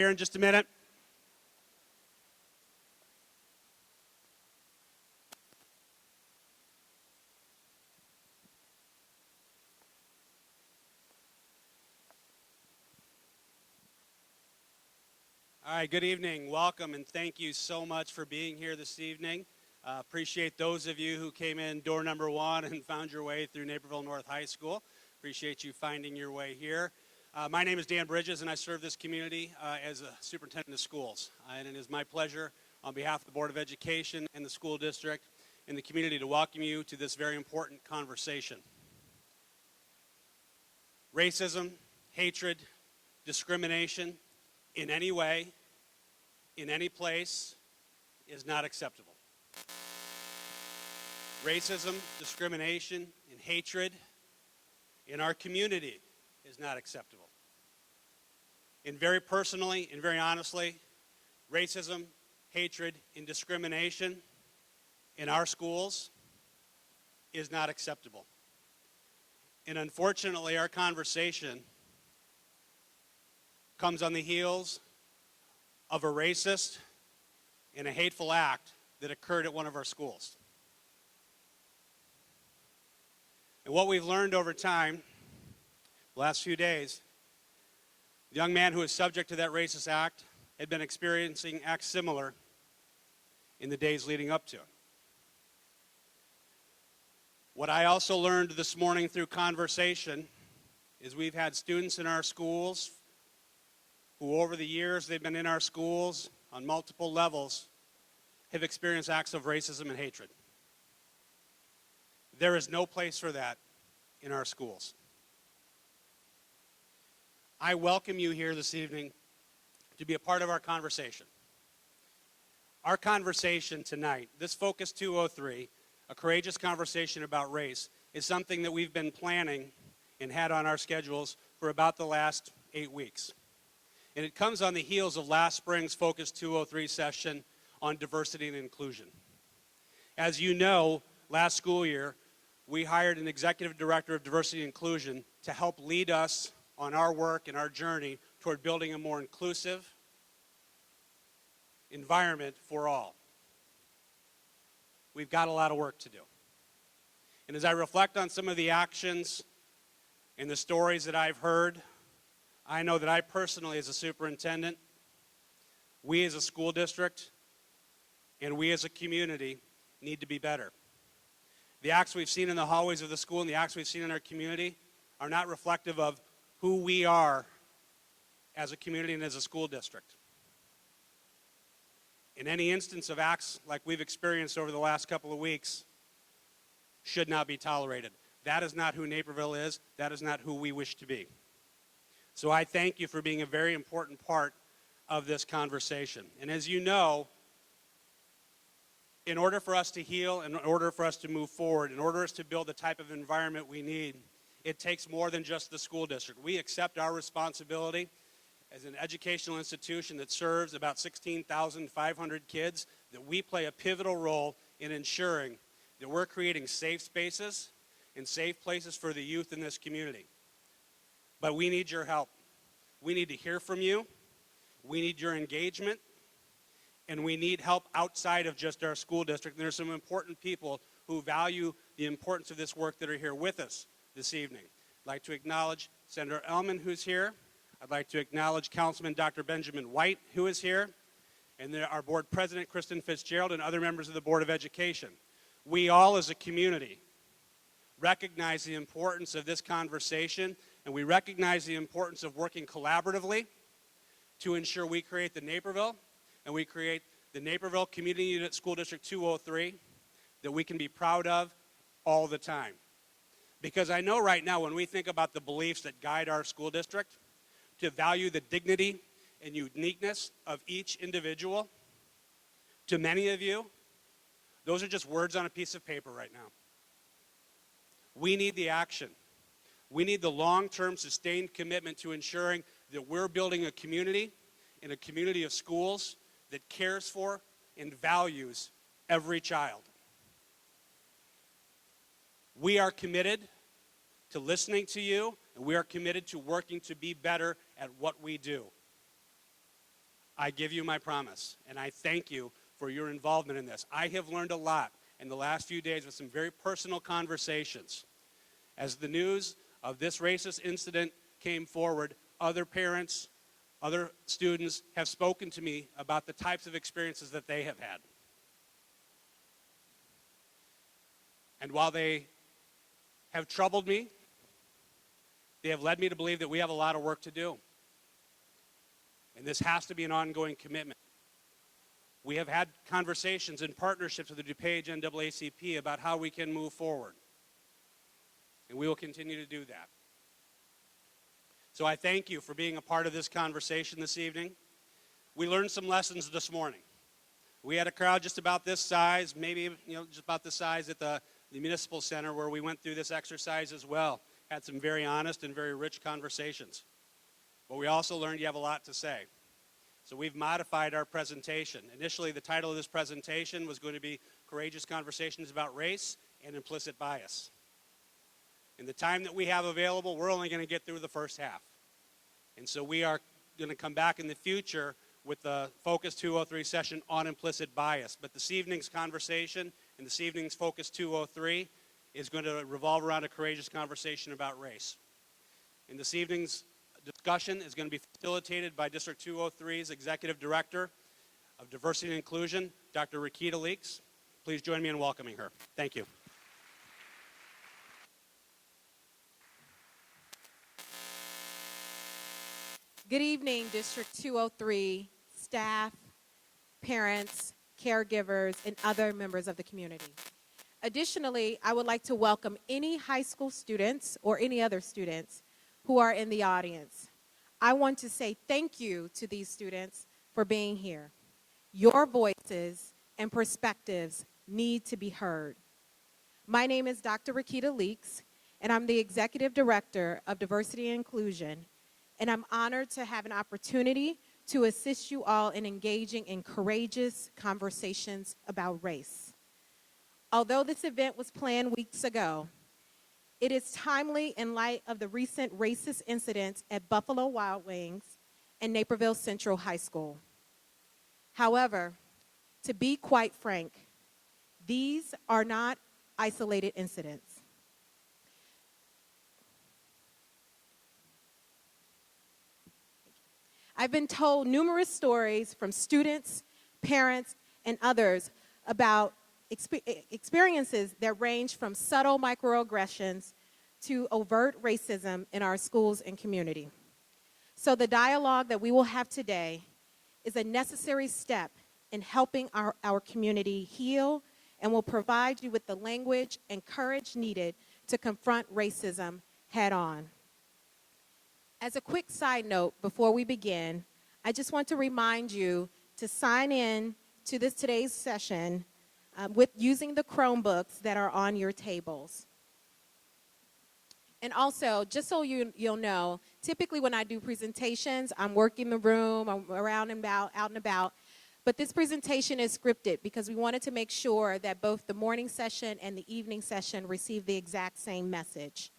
Here in just a minute. All right, good evening. Welcome, and thank you so much for being here this evening. Appreciate those of you who came in door number 1 and found your way through Naperville North High School. Appreciate you finding your way here. My name is Dan Bridges, and I serve this community as a superintendent of schools. And it is my pleasure on behalf of the Board of Education and the school district and the community to welcome you to this very important conversation. Racism, hatred, discrimination in any way, in any place, is not acceptable. Racism, discrimination, and hatred in our community is not acceptable. And very personally and very honestly, racism, hatred, and discrimination in our schools is not acceptable. And unfortunately, our conversation comes on the heels of a racist and a hateful act that occurred at one of our schools. And what we've learned over time, the last few days, the young man who was subject to that racist act had been experiencing acts similar in the days leading up to it. What I also learned this morning through conversation is we've had students in our schools who over the years they've been in our schools on multiple levels have experienced acts of racism and hatred. There is no place for that in our schools. I welcome you here this evening to be a part of our conversation. Our conversation tonight, this Focus 203, a courageous conversation about race, is something that we've been planning and had on our schedules for about the last 8 weeks. And it comes on the heels of last spring's Focus 203 session on diversity and inclusion. As you know, last school year, we hired an executive director of diversity and inclusion to help lead us on our work and our journey toward building a more inclusive environment for all. We've got a lot of work to do. And as I reflect on some of the actions and the stories that I've heard, I know that I personally, as a superintendent, we as a school district, and we as a community need to be better. The acts we've seen in the hallways of the school and the acts we've seen in our community are not reflective of who we are as a community and as a school district. In any instance of acts like we've experienced over the last couple of weeks should not be tolerated. That is not who Naperville is. That is not who we wish to be. So I thank you for being a very important part of this conversation. And as you know, in order for us to heal, in order for us to move forward, in order for us to build the type of environment we need, it takes more than just the school district. We accept our responsibility as an educational institution that serves about 16,500 kids, that we play a pivotal role in ensuring that we're creating safe spaces and safe places for the youth in this community. But we need your help. We need to hear from you. We need your engagement. And we need help outside of just our school district. And there's some important people who value the importance of this work that are here with us this evening. I'd like to acknowledge Senator Ellman, who's here. I'd like to acknowledge Councilman Dr. Benjamin White, who is here. And our board president, Kristen Fitzgerald, and other members of the Board of Education. We all as a community recognize the importance of this conversation, and we recognize the importance of working collaboratively to ensure we create the Naperville, and we create the Naperville Community Unit School District 203 that we can be proud of all the time. Because I know right now when we think about the beliefs that guide our school district, to value the dignity and uniqueness of each individual, to many of you, those are just words on a piece of paper right now. We need the action. We need the long-term sustained commitment to ensuring that we're building a community and a community of schools that cares for and values every child. We are committed to listening to you, and we are committed to working to be better at what we do. I give you my promise, and I thank you for your involvement in this. I have learned a lot in the last few days with some very personal conversations. As the news of this racist incident came forward, other parents, other students have spoken to me about the types of experiences that they have had. And while they have troubled me, they have led me to believe that we have a lot of work to do. And this has to be an ongoing commitment. We have had conversations and partnerships with the DuPage NAACP about how we can move forward. And we will continue to do that. So I thank you for being a part of this conversation this evening. We learned some lessons this morning. We had a crowd just about this size, maybe just about this size at the municipal center where we went through this exercise as well. Had some very honest and very rich conversations. But we also learned you have a lot to say. So we've modified our presentation. Initially, the title of this presentation was going to be Courageous Conversations About Race and Implicit Bias. In the time that we have available, we're only going to get through the first half. And so we are going to come back in the future with the Focus 203 session on implicit bias. But this evening's conversation and this evening's Focus 203 is going to revolve around a courageous conversation about race. And this evening's discussion is going to be facilitated by District 203's Executive Director of Diversity and Inclusion, Dr. Rakita Leeks. Please join me in welcoming her. Thank you. Good evening, District 203 staff, parents, caregivers, and other members of the community. Additionally, I would like to welcome any high school students or any other students who are in the audience. I want to say thank you to these students for being here. Your voices and perspectives need to be heard. My name is Dr. Rakita Leeks, and I'm the Executive Director of Diversity and Inclusion, and I'm honored to have an opportunity to assist you all in engaging in courageous conversations about race. Although this event was planned weeks ago, it is timely in light of the recent racist incidents at Buffalo Wild Wings and Naperville Central High School. However, to be quite frank, these are not isolated incidents. I've been told numerous stories from students, parents, and others about experiences that range from subtle microaggressions to overt racism in our schools and community. So the dialogue that we will have today is a necessary step in helping our community heal and will provide you with the language and courage needed to confront racism head on. As a quick side note before we begin, I just want to remind you to sign in to today's session with using the Chromebooks that are on your tables. And also, just so you'll know, typically when I do presentations, I'm working the room, I'm out and about, but this presentation is scripted because we wanted to make sure that both the morning session and the evening session receive the exact same message.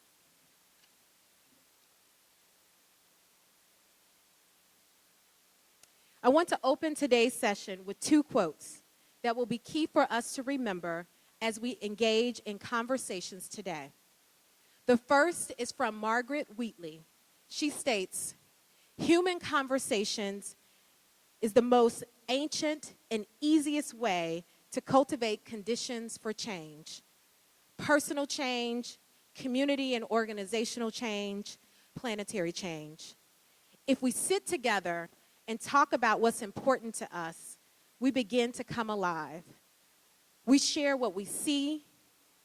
I want to open today's session with two quotes that will be key for us to remember as we engage in conversations today. The first is from Margaret Wheatley. She states, "Human conversations is the most ancient and easiest way to cultivate conditions for change. Personal change, community and organizational change, planetary change. If we sit together and talk about what's important to us, we begin to come alive. We share what we see,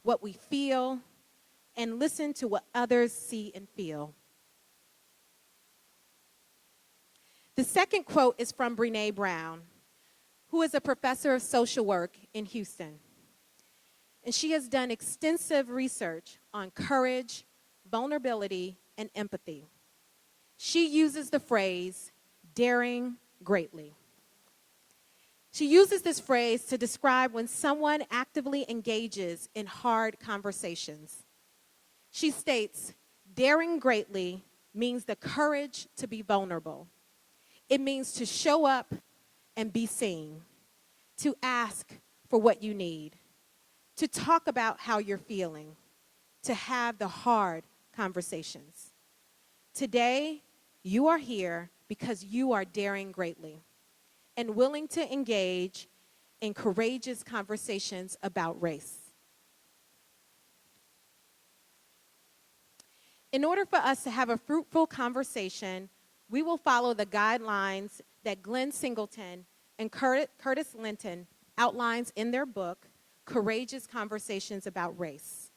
what we feel, and listen to what others see and feel." The second quote is from Brené Brown, who is a professor of social work in Houston. And she has done extensive research on courage, vulnerability, and empathy. She uses the phrase, daring greatly. She uses this phrase to describe when someone actively engages in hard conversations. She states, daring greatly means the courage to be vulnerable. It means to show up and be seen, to ask for what you need, to talk about how you're feeling, to have the hard conversations. Today, you are here because you are daring greatly and willing to engage in courageous conversations about race. In order for us to have a fruitful conversation, we will follow the guidelines that Glenn Singleton and Curtis Linton outlines in their book, Courageous Conversations About Race.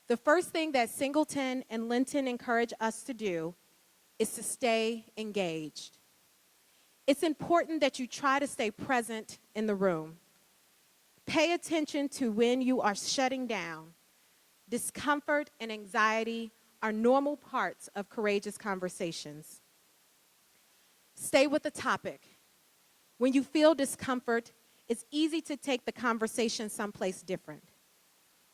The first thing that Singleton and Linton encourage us to do is to stay engaged. It's important that you try to stay present in the room. Pay attention to when you are shutting down. Discomfort and anxiety are normal parts of courageous conversations. Stay with the topic. When you feel discomfort, it's easy to take the conversation someplace different.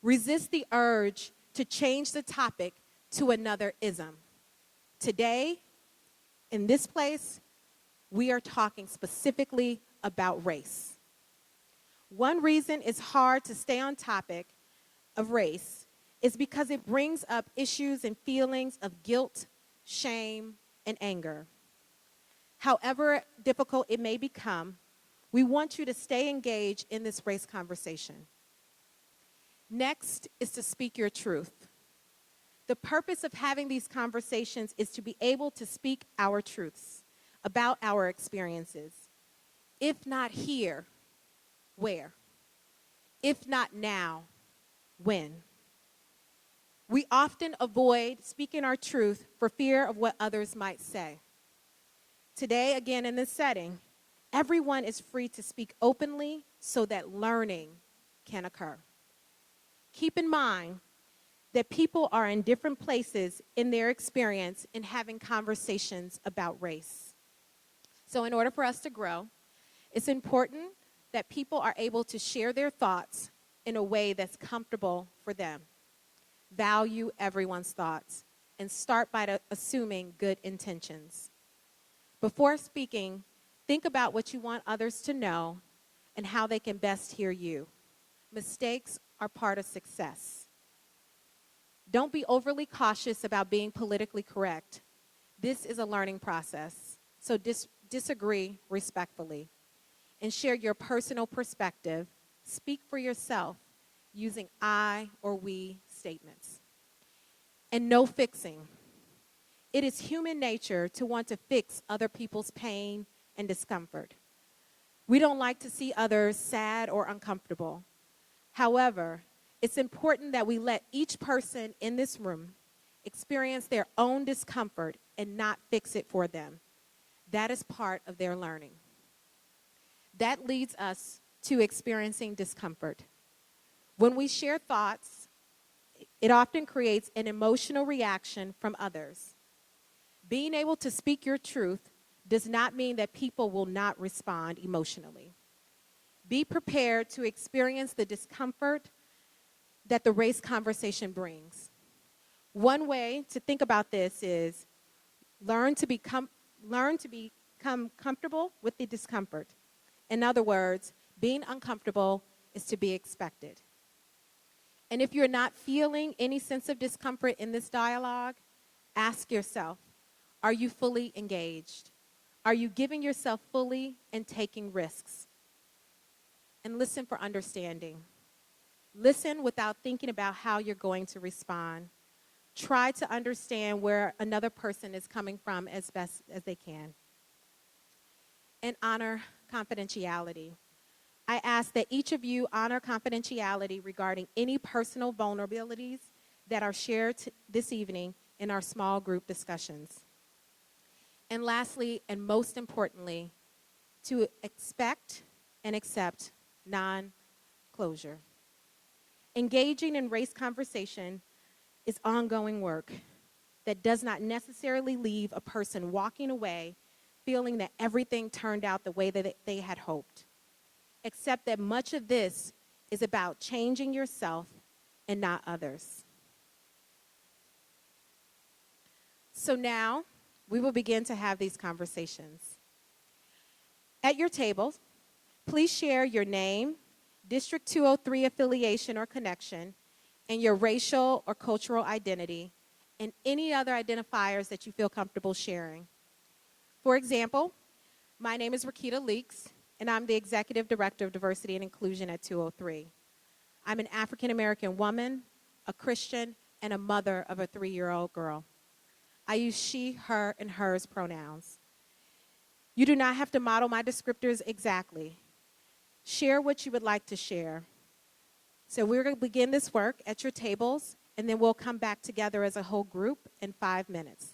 Resist the urge to change the topic to another ism. Today, in this place, we are talking specifically about race. One reason it's hard to stay on topic of race is because it brings up issues and feelings of guilt, shame, and anger. However difficult it may become, we want you to stay engaged in this race conversation. Next is to speak your truth. The purpose of having these conversations is to be able to speak our truths about our experiences. If not here, where? If not now, when? We often avoid speaking our truth for fear of what others might say. Today, again, in this setting, everyone is free to speak openly so that learning can occur. Keep in mind that people are in different places in their experience in having conversations about race. So in order for us to grow, it's important that people are able to share their thoughts in a way that's comfortable for them. Value everyone's thoughts and start by assuming good intentions. Before speaking, think about what you want others to know and how they can best hear you. Mistakes are part of success. Don't be overly cautious about being politically correct. This is a learning process, so disagree respectfully. And share your personal perspective. Speak for yourself using I or we statements. And no fixing. It is human nature to want to fix other people's pain and discomfort. We don't like to see others sad or uncomfortable. However, it's important that we let each person in this room experience their own discomfort and not fix it for them. That is part of their learning. That leads us to experiencing discomfort. When we share thoughts, it often creates an emotional reaction from others. Being able to speak your truth does not mean that people will not respond emotionally. Be prepared to experience the discomfort that the race conversation brings. One way to think about this is learn to become comfortable with the discomfort. In other words, being uncomfortable is to be expected. And if you're not feeling any sense of discomfort in this dialogue, ask yourself, are you fully engaged? Are you giving yourself fully and taking risks? And listen for understanding. Listen without thinking about how you're going to respond. Try to understand where another person is coming from as best as they can. And honor confidentiality. I ask that each of you honor confidentiality regarding any personal vulnerabilities that are shared this evening in our small group discussions. And lastly, and most importantly, to expect and accept non-closure. Engaging in race conversation is ongoing work that does not necessarily leave a person walking away feeling that everything turned out the way that they had hoped, except that much of this is about changing yourself and not others. So now we will begin to have these conversations. At your tables, please share your name, District 203 affiliation or connection, and your racial or cultural identity, and any other identifiers that you feel comfortable sharing. For example, my name is Rakita Leaks, and I'm the Executive Director of Diversity and Inclusion at 203. I'm an African American woman, a Christian, and a mother of a 3-year-old girl. I use she, her, and hers pronouns. You do not have to model my descriptors exactly. Share what you would like to share. So we're going to begin this work at your tables, and then we'll come back together as a whole group in 5 minutes.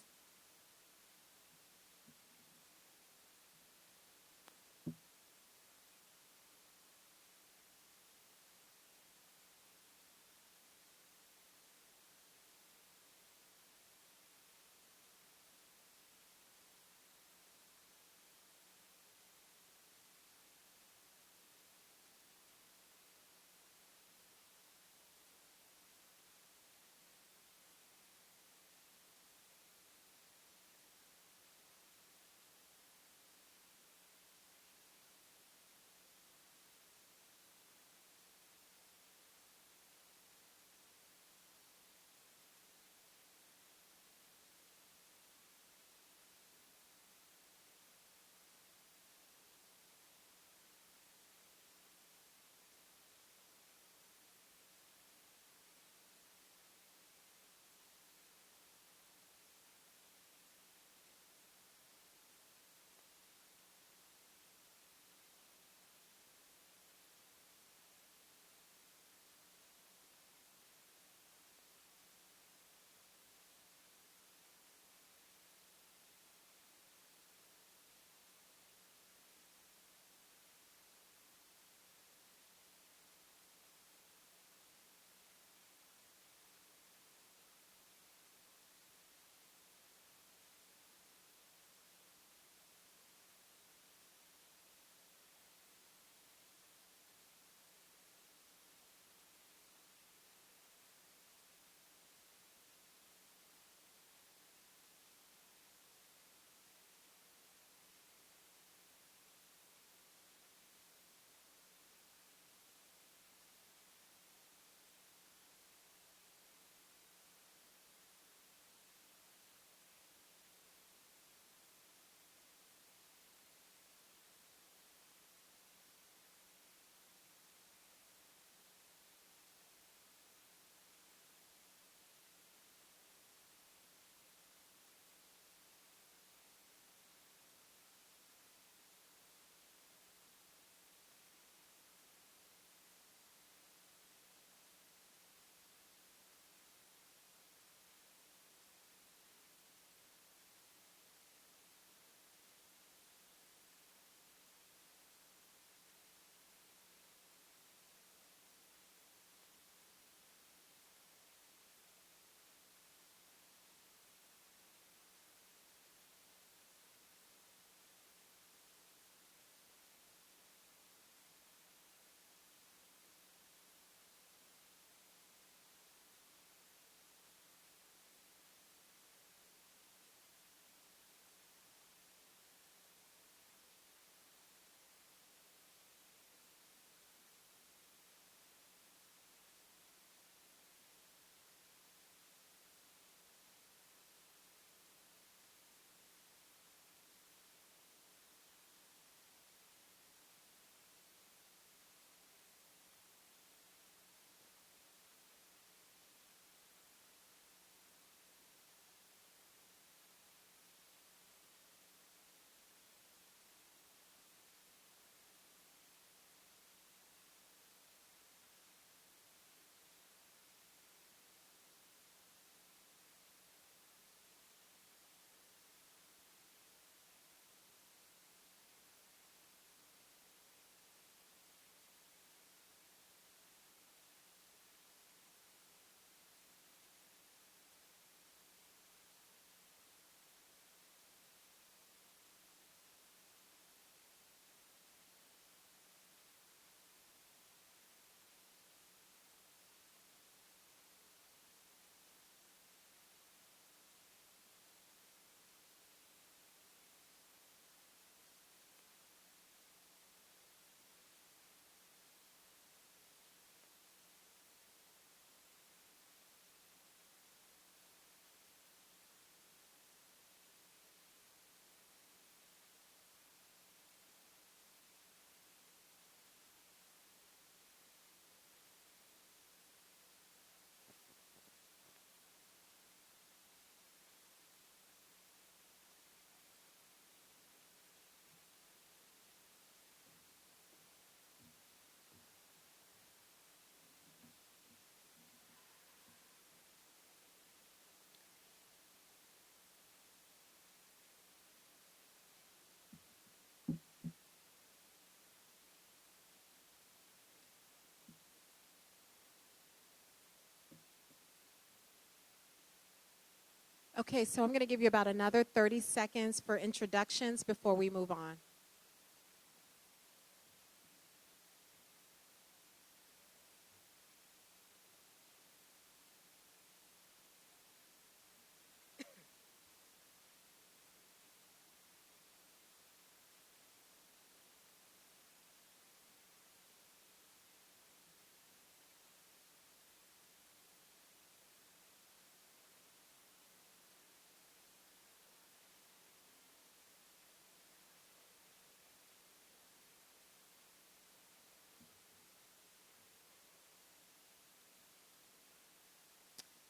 Okay, so I'm going to give you about another 30 seconds for introductions before we move on.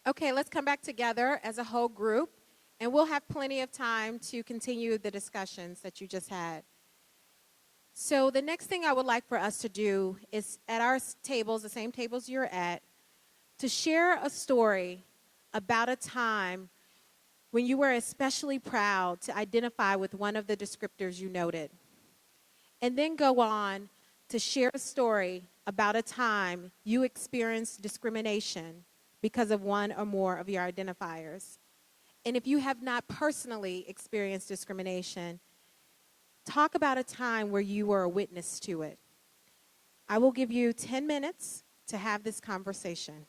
Okay, let's come back together as a whole group, and we'll have plenty of time to continue the discussions that you just had. So the next thing I would like for us to do is at our tables, the same tables you're at, to share a story about a time when you were especially proud to identify with one of the descriptors you noted. And then go on to share a story about a time you experienced discrimination because of one or more of your identifiers. And if you have not personally experienced discrimination, talk about a time where you were a witness to it. I will give you 10 minutes to have this conversation.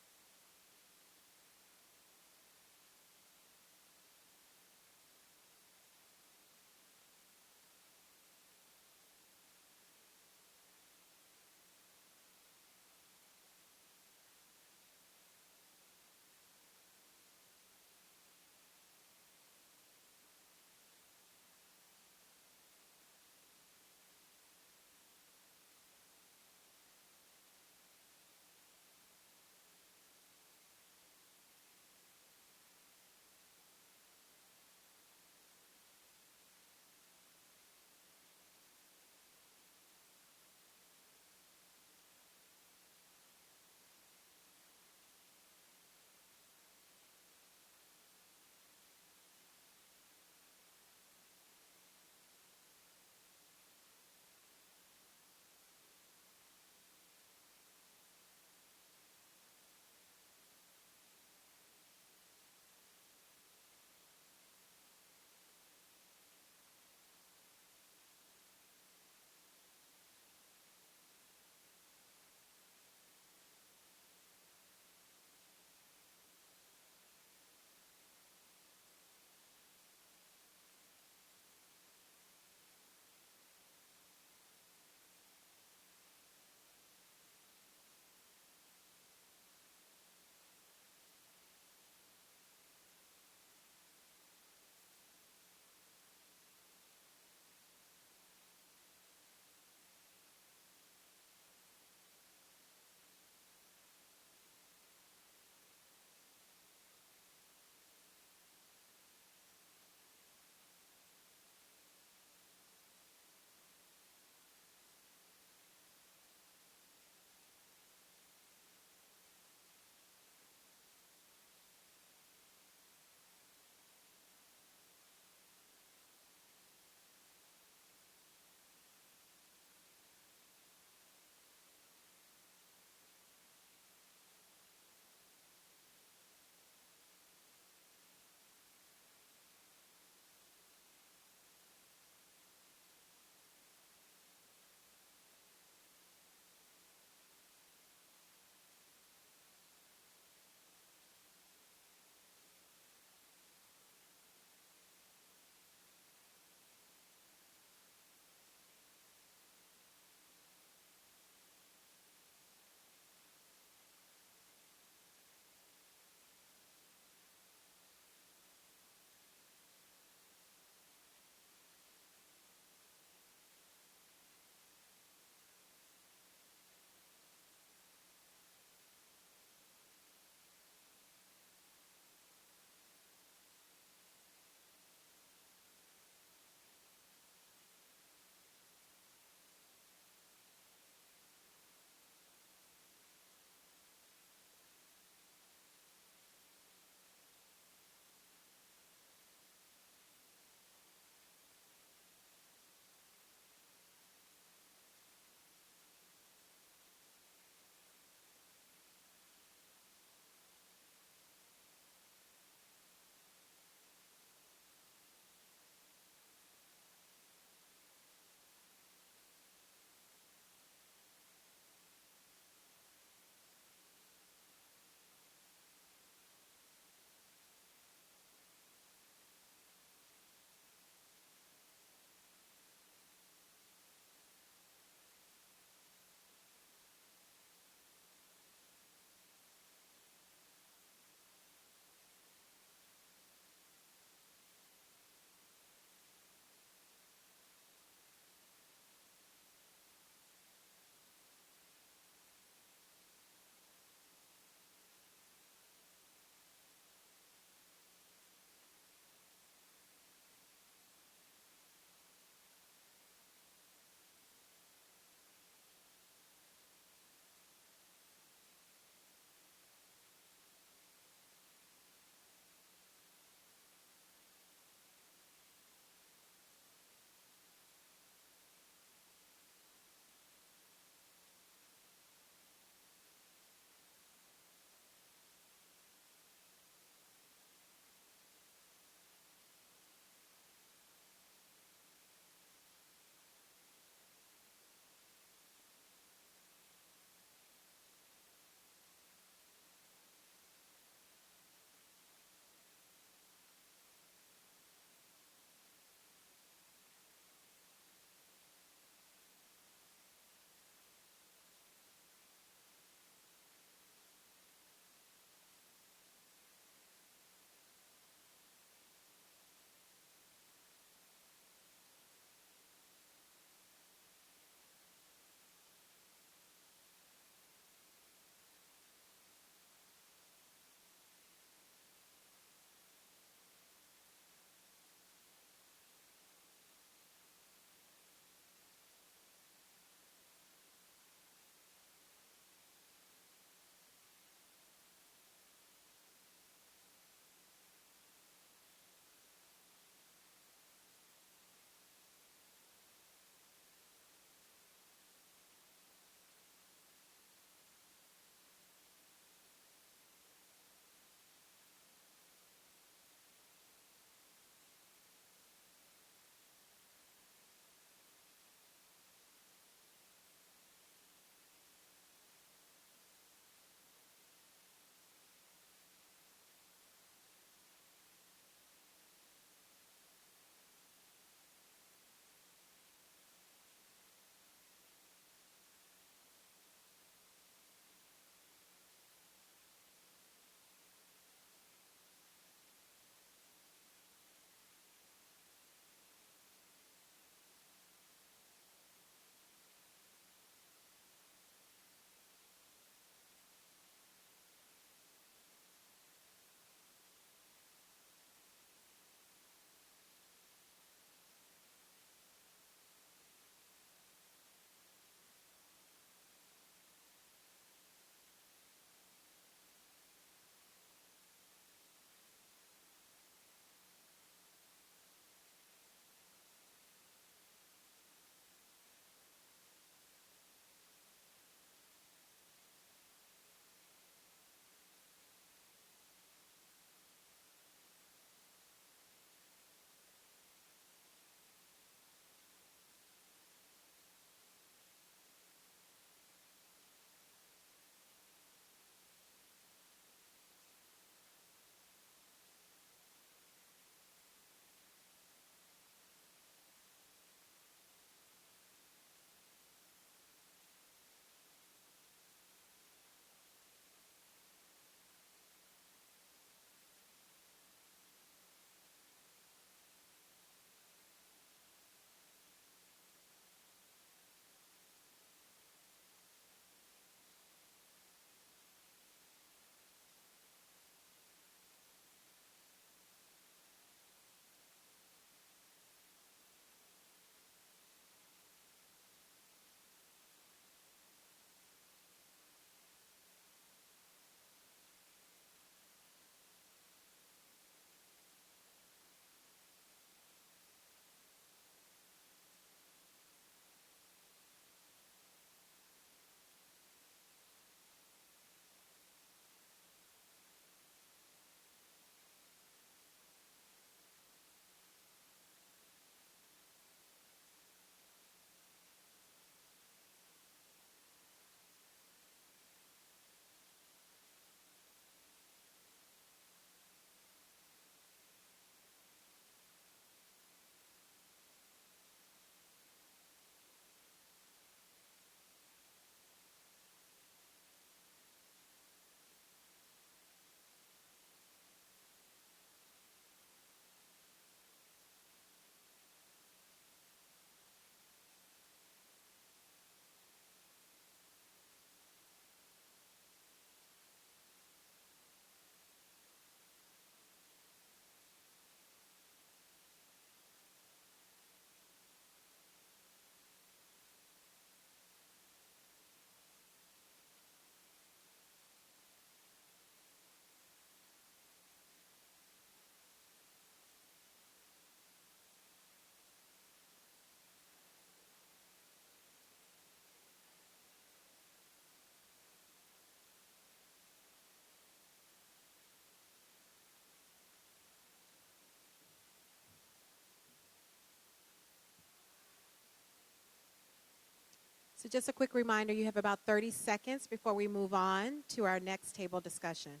So just a quick reminder, you have about 30 seconds before we move on to our next table discussion.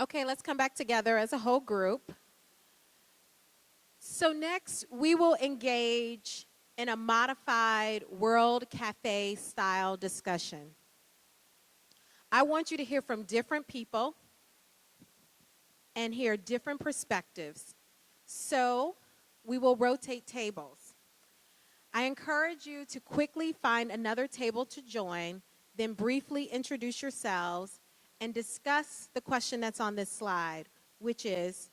Okay, let's come back together as a whole group. So next, we will engage in a modified World Cafe style discussion. I want you to hear from different people and hear different perspectives. So we will rotate tables. I encourage you to quickly find another table to join, then briefly introduce yourselves and discuss the question that's on this slide, which is,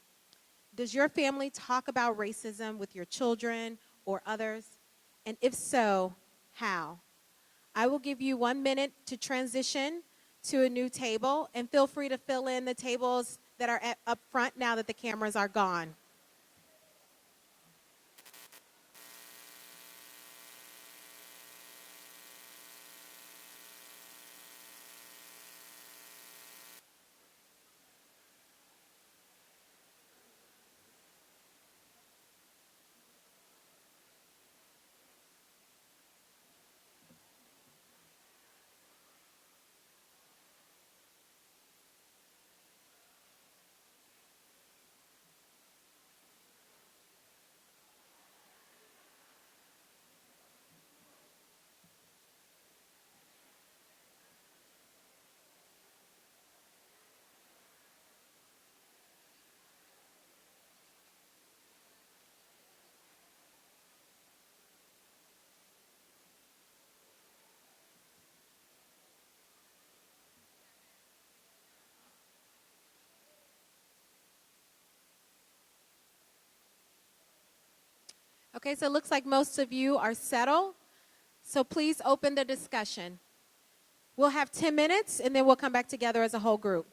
does your family talk about racism with your children or others? And if so, how? I will give you 1 minute to transition to a new table, and feel free to fill in the tables that are up front now that the cameras are gone. Okay, so it looks like most of you are settled. So please open the discussion. We'll have 10 minutes, and then we'll come back together as a whole group.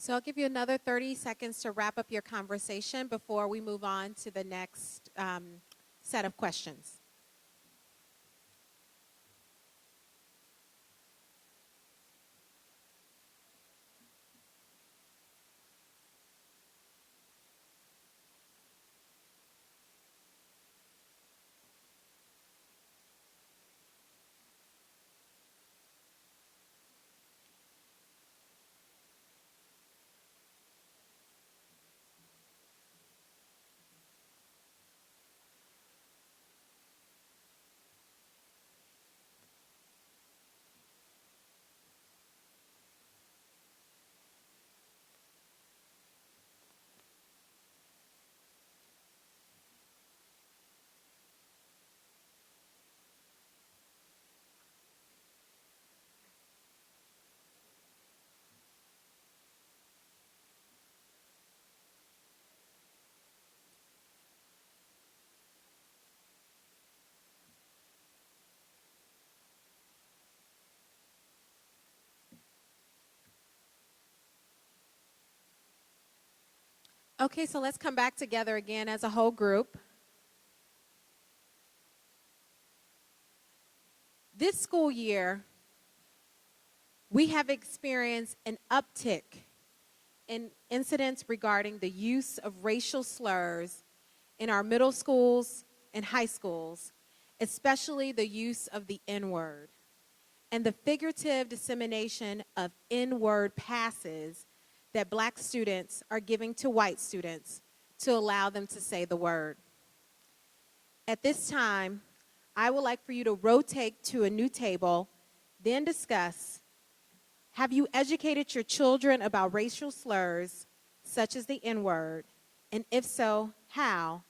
So I'll give you another 30 seconds to wrap up your conversation before we move on to the next set of questions. Okay, so let's come back together again as a whole group. This school year, we have experienced an uptick in incidents regarding the use of racial slurs in our middle schools and high schools, especially the use of the N-word and the figurative dissemination of N-word passes that black students are giving to white students to allow them to say the word. At this time, I would like for you to rotate to a new table, then discuss: have you educated your children about racial slurs, such as the N-word? And if so, how?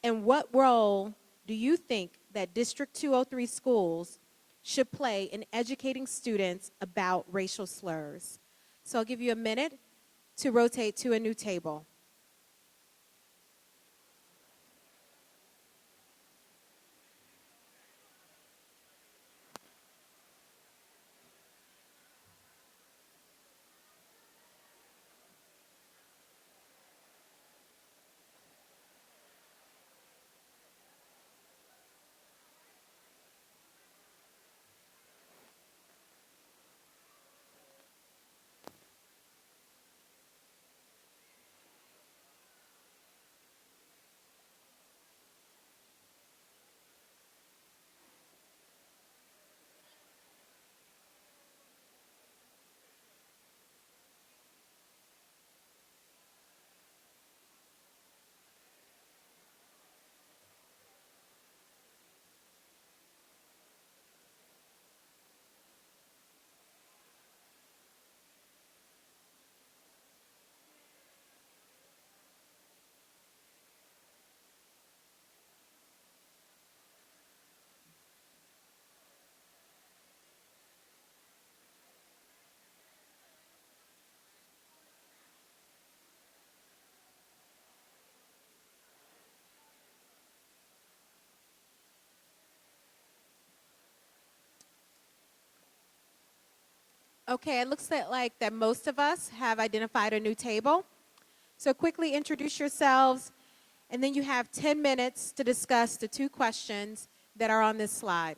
And what role do you think that District 203 schools should play in educating students about racial slurs? So I'll give you a minute to rotate to a new table. Okay, it looks like that most of us have identified a new table. So quickly introduce yourselves, and then you have 10 minutes to discuss the two questions that are on this slide.